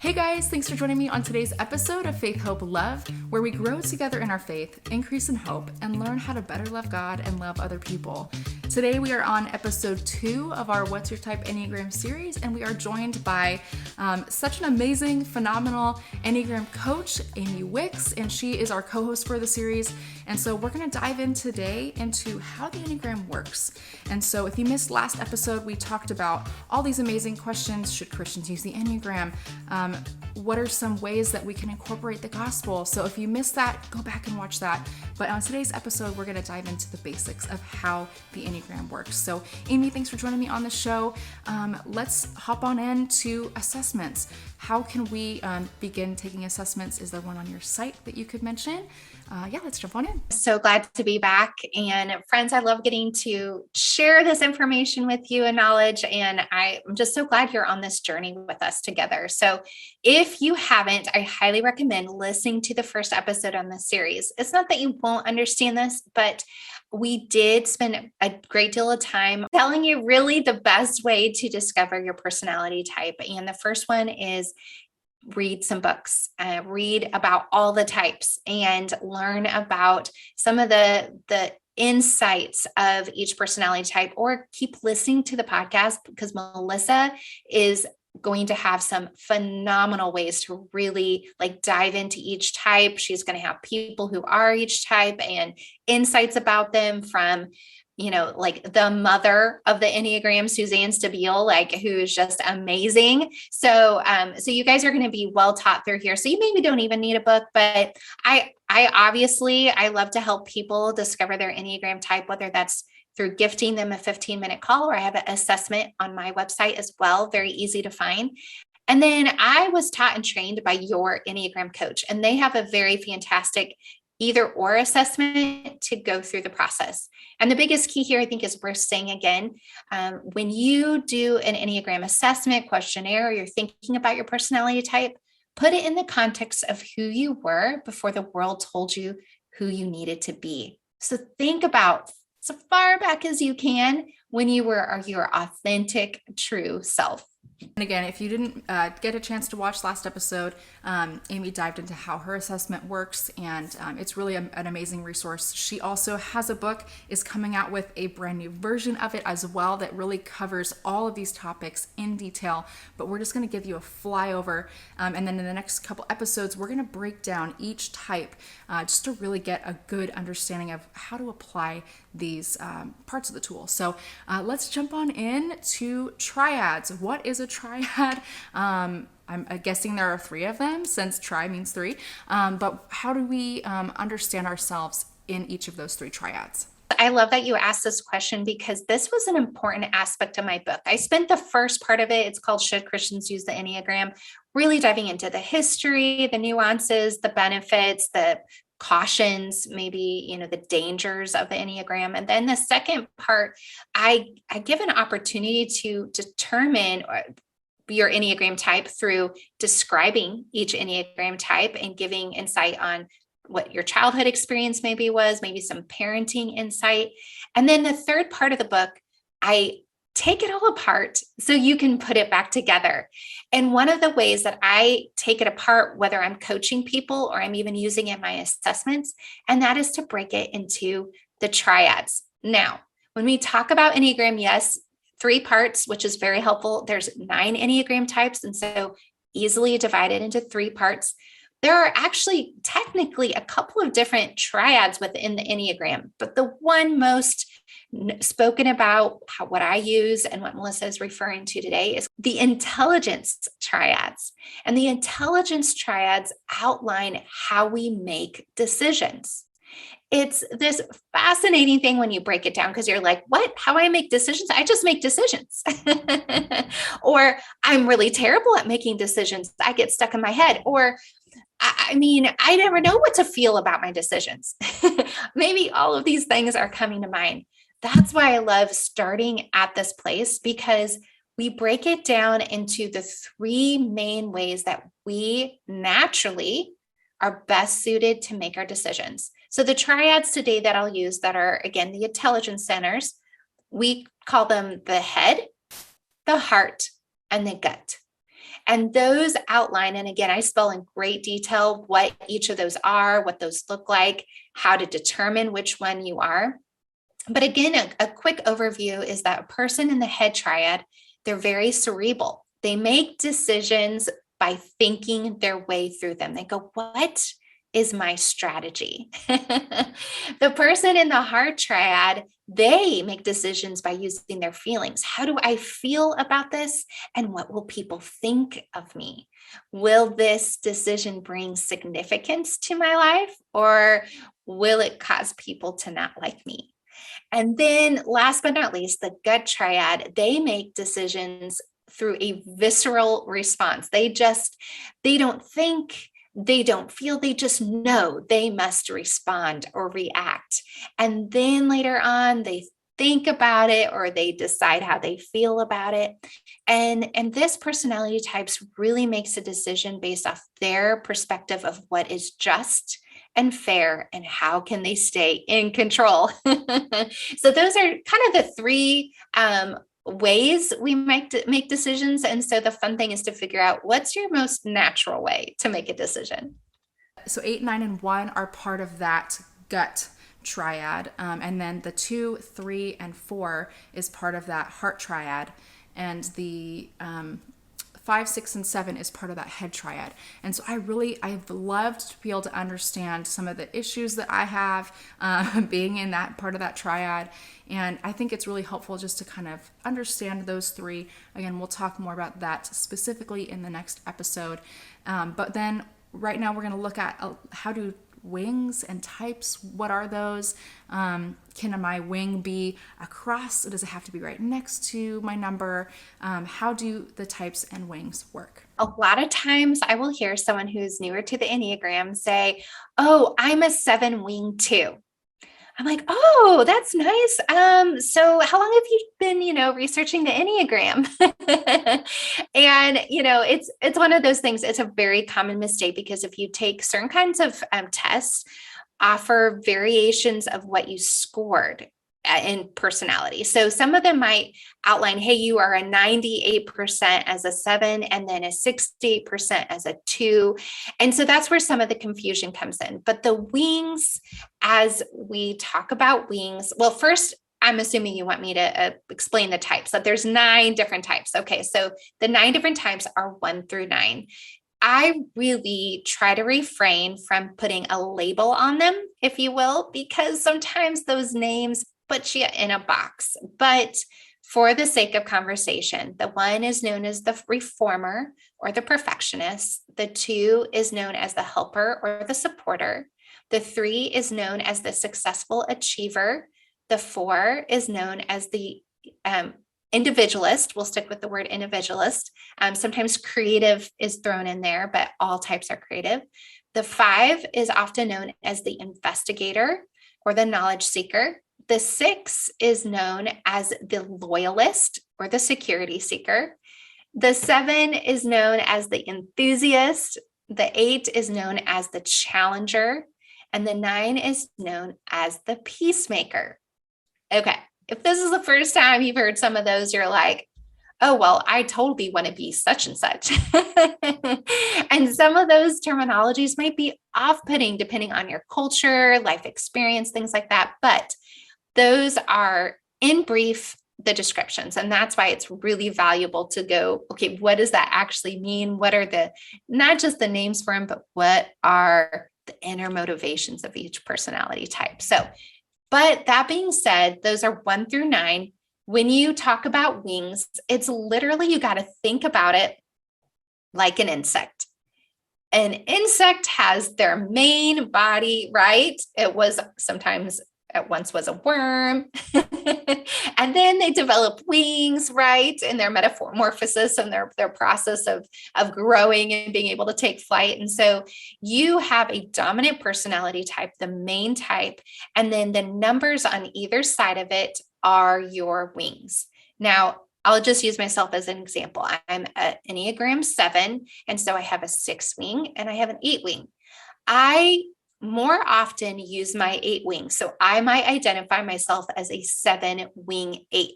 Hey guys, thanks for joining me on today's episode of Faith, Hope, Love, where we grow together in our faith, increase in hope, and learn how to better love God and love other people. Today we are on episode 2 of our What's Your Type Enneagram series, and we are joined by such an amazing, phenomenal Enneagram coach, Amy Wicks, and she is our co-host for the series. And so we're going to dive in today into how the Enneagram works. And so if you missed last episode, we talked about all these amazing questions. Should Christians use the Enneagram? What are some ways that we can incorporate the gospel? So if you missed that, go back and watch that. But on today's episode, we're going to dive into the basics of how the Enneagram works. So Amy, thanks for joining me on the show. Let's hop on into assessments. How can we begin taking assessments? Is there one on your site that you could mention? Let's jump on in. So glad to be back. And friends, I love getting to share this information with you and knowledge. And I'm just so glad you're on this journey with us together. So if you haven't, I highly recommend listening to the first episode on this series. It's not that you won't understand this, but we did spend a great deal of time telling you really the best way to discover your personality type. And the first one is read some books, read about all the types and learn about some of the insights of each personality type, or keep listening to the podcast because Melissa is going to have some phenomenal ways to really dive into each type. She's going to have people who are each type and insights about them from the mother of the Enneagram, Suzanne Stabile, who is just amazing. So you guys are going to be well taught through here. So you maybe don't even need a book, but I obviously love to help people discover their Enneagram type, whether that's through gifting them a 15-minute call, or I have an assessment on my website as well. Very easy to find. And then I was taught and trained by your Enneagram coach, and they have a very fantastic either or assessment to go through the process. And the biggest key here, I think, is worth saying again, when you do an Enneagram assessment questionnaire, or you're thinking about your personality type, put it in the context of who you were before the world told you who you needed to be. So think about so far back as you can when you were your authentic, true self. And again, if you didn't get a chance to watch last episode, Amy dived into how her assessment works, and it's really an amazing resource. She also has a book, is coming out with a brand new version of it as well that really covers all of these topics in detail, but we're just going to give you a flyover. And then in the next couple episodes, we're going to break down each type just to really get a good understanding of how to apply these parts of the tool. So let's jump on in to triads. What is a triad? I'm guessing there are 3 of them, since tri means 3. But how do we understand ourselves in each of those 3 triads? I love that you asked this question because this was an important aspect of my book. I spent the first part of it, it's called Should Christians Use the Enneagram, really diving into the history, the nuances, the benefits, the cautions, maybe, the dangers of the Enneagram. And then the second part, I give an opportunity to determine your Enneagram type through describing each Enneagram type and giving insight on what your childhood experience maybe was, maybe some parenting insight. And then the third part of the book, I take it all apart so you can put it back together. And one of the ways that I take it apart, whether I'm coaching people or I'm even using it in my assessments, and that is to break it into the triads. Now, when we talk about Enneagram, yes, 3 parts, which is very helpful. There's 9 Enneagram types, and so easily divided into 3 parts. There are actually technically a couple of different triads within the Enneagram, but the one most spoken about, what I use and what Melissa is referring to today, is the intelligence triads. And the intelligence triads outline how we make decisions. It's this fascinating thing when you break it down, because you're like, what? How I make decisions? I just make decisions. Or I'm really terrible at making decisions. I get stuck in my head. Or I never know what to feel about my decisions. Maybe all of these things are coming to mind. That's why I love starting at this place, because we break it down into the 3 main ways that we naturally are best suited to make our decisions. So the triads today that I'll use, that are, again, the intelligence centers, we call them the head, the heart, and the gut. And those outline, and again, I spell in great detail what each of those are, what those look like, how to determine which one you are. But again, a quick overview is that a person in the head triad, they're very cerebral. They make decisions by thinking their way through them. They go, what is my strategy? The person in the heart triad, they make decisions by using their feelings. How do I feel about this? And what will people think of me? Will this decision bring significance to my life, or will it cause people to not like me? And then last but not least, the gut triad, they make decisions through a visceral response. They don't think, they don't feel, they just know they must respond or react. And then later on, they think about it or they decide how they feel about it. And this personality types really makes a decision based off their perspective of what is just and fair and how can they stay in control. So those are kind of the three ways we might make decisions. And so the fun thing is to figure out what's your most natural way to make a decision. So 8, 9, and 1 are part of that gut triad. And then the 2, 3, and 4 is part of that heart triad. And the 5, 6, and 7 is part of that head triad. And so I've loved to be able to understand some of the issues that I have being in that part of that triad. And I think it's really helpful just to kind of understand those three. Again, we'll talk more about that specifically in the next episode. But then right now we're going to look at how do wings and types, what are those? Can my wing be across? Does it have to be right next to my number? How do the types and wings work? A lot of times I will hear someone who's newer to the Enneagram say, oh, I'm a 7 wing too. I'm like, oh, that's nice. So how long have you been, researching the Enneagram? And, it's one of those things. It's a very common mistake because if you take certain kinds of tests, offer variations of what you scored in personality. So some of them might outline, hey, you are a 98% as a 7 and then a 68% as a 2. And so that's where some of the confusion comes in. But the wings, as we talk about wings, well, first, I'm assuming you want me to explain the types. So there's 9 different types. Okay, so the 9 different types are 1 through 9. I really try to refrain from putting a label on them, if you will, because sometimes those names put you in a box. But for the sake of conversation, the 1 is known as the reformer or the perfectionist. The 2 is known as the helper or the supporter. The 3 is known as the successful achiever. The 4 is known as the individualist. We'll stick with the word individualist. Sometimes creative is thrown in there, but all types are creative. The 5 is often known as the investigator or the knowledge seeker. The 6 is known as the loyalist or the security seeker. The 7 is known as the enthusiast. The 8 is known as the challenger. And the 9 is known as the peacemaker. Okay, if this is the first time you've heard some of those, you're like, oh, well, I totally want to be such and such. And some of those terminologies might be off-putting depending on your culture, life experience, things like that. But those are, in brief, the descriptions. And that's why it's really valuable to go, okay, what does that actually mean? What are not just the names for them, but what are the inner motivations of each personality type? But that being said, those are 1 through 9. When you talk about wings, it's literally, you got to think about it like an insect. An insect has their main body, right? It was sometimes at once was a worm. And then they develop wings, right? In their metamorphosis and their process of growing and being able to take flight. And so you have a dominant personality type, the main type, and then the numbers on either side of it are your wings. Now, I'll just use myself as an example. I'm an Enneagram 7, and so I have a 6 wing and I have an 8 wing. I more often use my 8 wing. So I might identify myself as a 7 wing 8.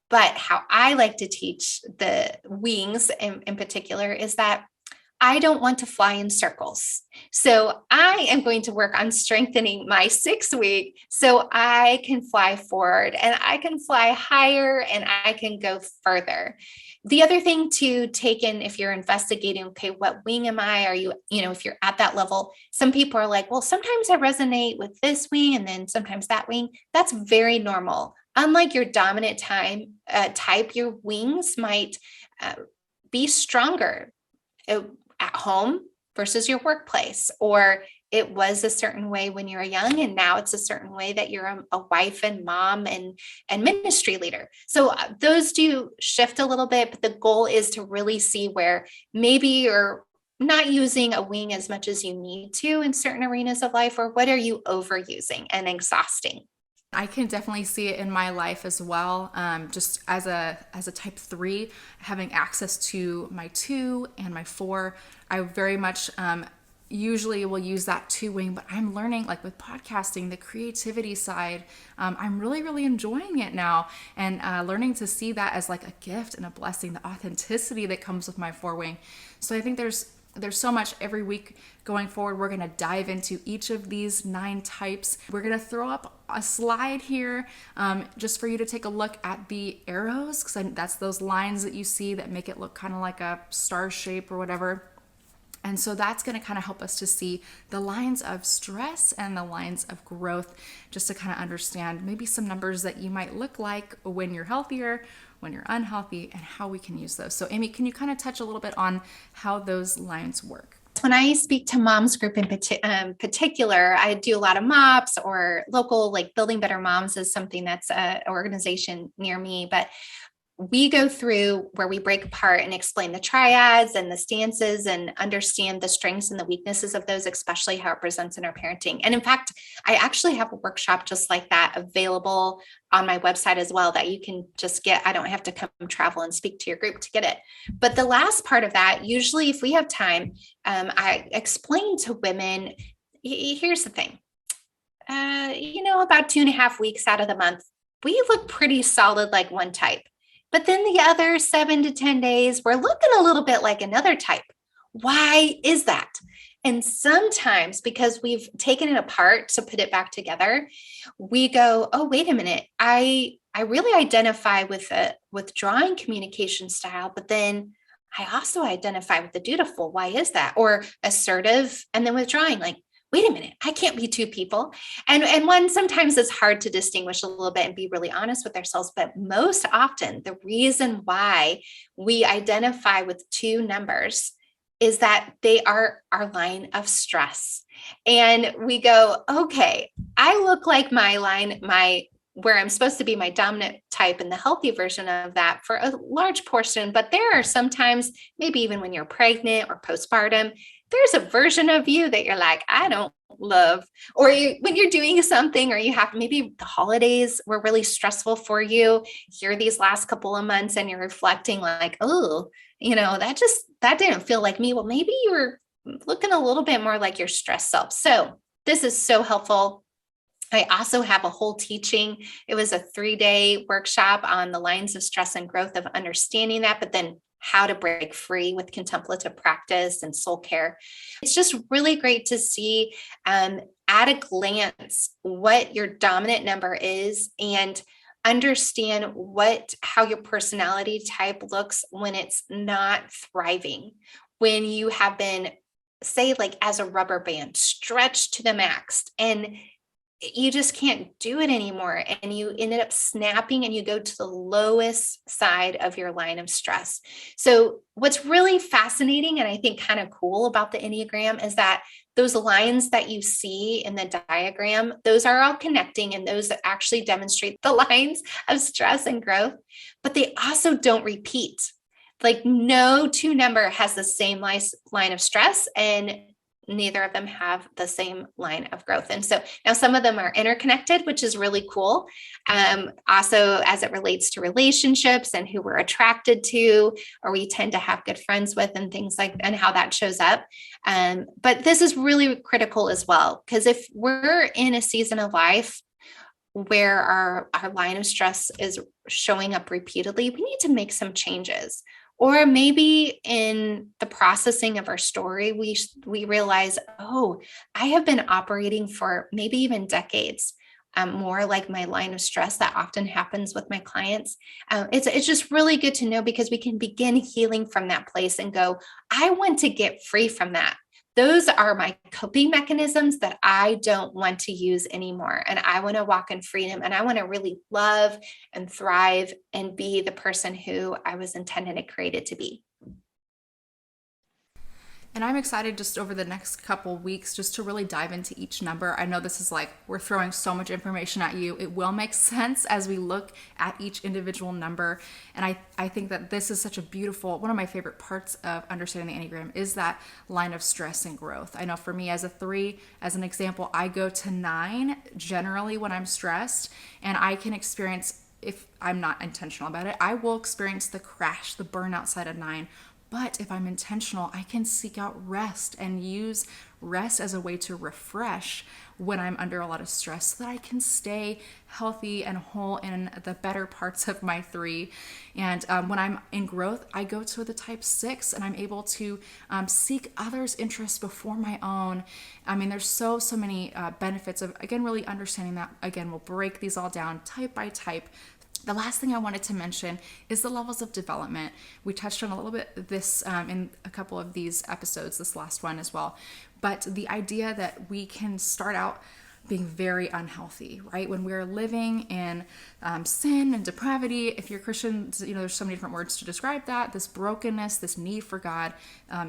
But how I like to teach the wings in particular is that I don't want to fly in circles. So I am going to work on strengthening my 6-week so I can fly forward and I can fly higher and I can go further. The other thing to take in if you're investigating, okay, what wing am I? Are you, if you're at that level, some people are like, well, sometimes I resonate with this wing and then sometimes that wing. That's very normal. Unlike your dominant type, your wings might be stronger at home versus your workplace, or it was a certain way when you were young and now it's a certain way that you're a wife and mom and ministry leader. So those do shift a little bit, but the goal is to really see where maybe you're not using a wing as much as you need to in certain arenas of life, or what are you overusing and exhausting? I can definitely see it in my life as well. Just as a type 3, having access to my 2 and my 4, I very much usually will use that 2 wing, but I'm learning, like with podcasting, the creativity side. I'm really, really enjoying it now, and learning to see that as like a gift and a blessing, the authenticity that comes with my 4 wing. So I think there's so much every week going forward. We're going to dive into each of these 9 types. We're going to throw up a slide here just for you to take a look at the arrows, because that's those lines that you see that make it look kind of like a star shape or whatever. And so that's going to kind of help us to see the lines of stress and the lines of growth, just to kind of understand maybe some numbers that you might look like when you're healthier, when you're unhealthy, and how we can use those. So Amy, can you kind of touch a little bit on how those lines work? When I speak to moms group in particular, I do a lot of MOPS or local, like Building Better Moms is something that's an organization near me, but we go through where we break apart and explain the triads and the stances and understand the strengths and the weaknesses of those, especially how it presents in our parenting. And in fact, I actually have a workshop just like that available on my website as well that you can just get. I don't have to come travel and speak to your group to get it. But the last part of that, usually if we have time, I explain to women, here's the thing, about 2.5 weeks out of the month, we look pretty solid like one type. But then the other 7 to 10 days, we're looking a little bit like another type. Why is that? And sometimes because we've taken it apart to put it back together, we go, oh, wait a minute. I really identify with a withdrawing communication style, but then I also identify with the dutiful. Why is that? Or assertive and then withdrawing, like, wait a minute, I can't be 2 people. And one, sometimes it's hard to distinguish a little bit and be really honest with ourselves. But most often, the reason why we identify with 2 numbers is that they are our line of stress. And we go, okay, I look like my line, where I'm supposed to be my dominant type and the healthy version of that for a large portion. But there are sometimes, maybe even when you're pregnant or postpartum, there's a version of you that you're like, I don't love, or when you're doing something, or you have, maybe the holidays were really stressful for you here these last couple of months, and you're reflecting like, oh, that didn't feel like me. Well, maybe you were looking a little bit more like your stress self. So this is so helpful. I also have a whole teaching. It was a 3-day workshop on the lines of stress and growth, of understanding that, but then how to break free with contemplative practice and soul care. It's just really great to see at a glance what your dominant number is, and understand how your personality type looks when it's not thriving, when you have been, say, like as a rubber band, stretched to the max, and you just can't do it anymore. And you ended up snapping and you go to the lowest side of your line of stress. So what's really fascinating and I think kind of cool about the Enneagram is that those lines that you see in the diagram, those are all connecting, and those that actually demonstrate the lines of stress and growth, but they also don't repeat. Like no 2 number has the same line of stress, and neither of them have the same line of growth. And so now some of them are interconnected, which is really cool. Also, as it relates to relationships and who we're attracted to, or we tend to have good friends with, and things like, and how that shows up. But this is really critical as well, because if we're in a season of life where our line of stress is showing up repeatedly, we need to make some changes. Or maybe in the processing of our story, we realize, oh, I have been operating for maybe even decades, more like my line of stress that often happens with my clients. It's just really good to know, because we can begin healing from that place and go, I want to get free from that. Those are my coping mechanisms that I don't want to use anymore. And I want to walk in freedom, and I want to really love and thrive and be the person who I was intended and created to be. And I'm excited just over the next couple weeks just to really dive into each number. I know this is like, we're throwing so much information at you. It will make sense as we look at each individual number. And I think that this is such a beautiful, one of my favorite parts of understanding the Enneagram is that line of stress and growth. I know for me as a 3, as an example, I go to 9 generally when I'm stressed, and I can experience, if I'm not intentional about it, I will experience the crash, the burnout side of 9. But if I'm intentional, I can seek out rest and use rest as a way to refresh when I'm under a lot of stress, so that I can stay healthy and whole in the better parts of my 3. And when I'm in growth, I go to the type 6, and I'm able to seek others' interests before my own. I mean, there's so many benefits of, again, really understanding that. Again, we'll break these all down type by type. The last thing I wanted to mention is the levels of development. We touched on a little bit this in a couple of these episodes, this last one as well. But the idea that we can start out being very unhealthy, right? When we're living in sin and depravity, if you're Christian, there's so many different words to describe that, this brokenness, this need for God,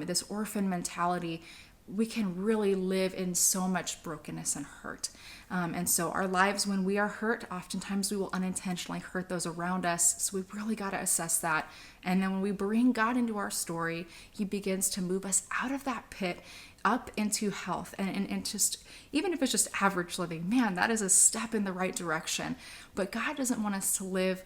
this orphan mentality, we can really live in so much brokenness and hurt. And so our lives, when we are hurt, oftentimes we will unintentionally hurt those around us. So we really got to assess that. And then when we bring God into our story, he begins to move us out of that pit up into health, and just, even if it's just average living, man, that is a step in the right direction. But God doesn't want us to live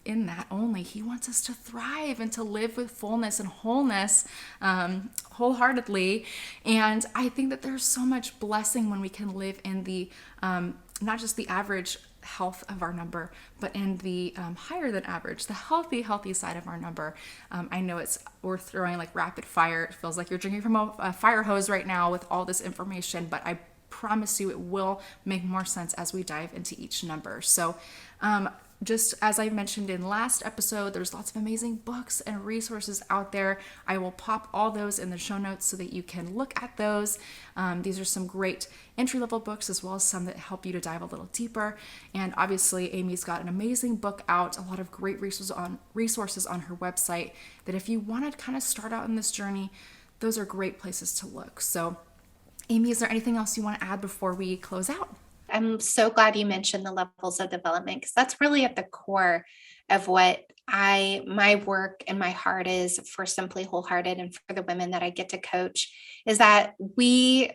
in that only. He wants us to thrive and to live with fullness and wholeness, wholeheartedly. And I think that there's so much blessing when we can live in the not just the average health of our number, but in the higher than average, the healthy side of our number. I know we're throwing like rapid fire. It feels like you're drinking from a fire hose right now with all this information, but I promise you it will make more sense as we dive into each number. So just as I mentioned in last episode, there's lots of amazing books and resources out there. I will pop all those in the show notes so that you can look at those. These are some great entry-level books, as well as some that help you to dive a little deeper. And obviously, Amy's got an amazing book out, a lot of great resources on her website, that if you want to kind of start out in this journey, those are great places to look. So, Amy, is there anything else you want to add before we close out? I'm so glad you mentioned the levels of development, because that's really at the core of what my work and my heart is for Simply Wholehearted, and for the women that I get to coach, is that we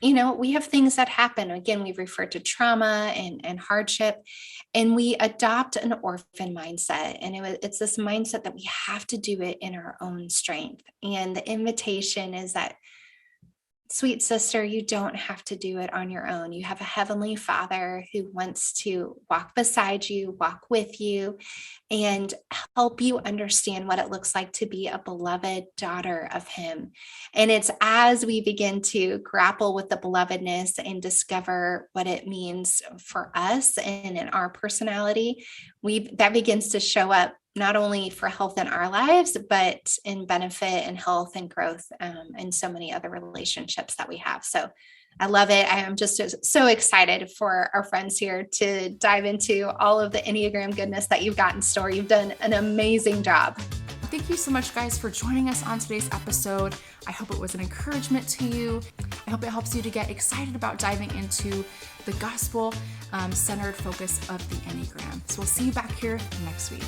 have things that happen. Again, we refer to trauma and hardship, and we adopt an orphan mindset. And it's this mindset that we have to do it in our own strength. And the invitation is that, sweet sister, you don't have to do it on your own. You have a heavenly Father who wants to walk beside you, walk with you, and help you understand what it looks like to be a beloved daughter of him. And it's as we begin to grapple with the belovedness and discover what it means for us and in our personality, that begins to show up not only for health in our lives, but in benefit and health and growth, and so many other relationships that we have. So I love it. I am just so excited for our friends here to dive into all of the Enneagram goodness that you've got in store. You've done an amazing job. Thank you so much, guys, for joining us on today's episode. I hope it was an encouragement to you. I hope it helps you to get excited about diving into the gospel centered focus of the Enneagram. So we'll see you back here next week.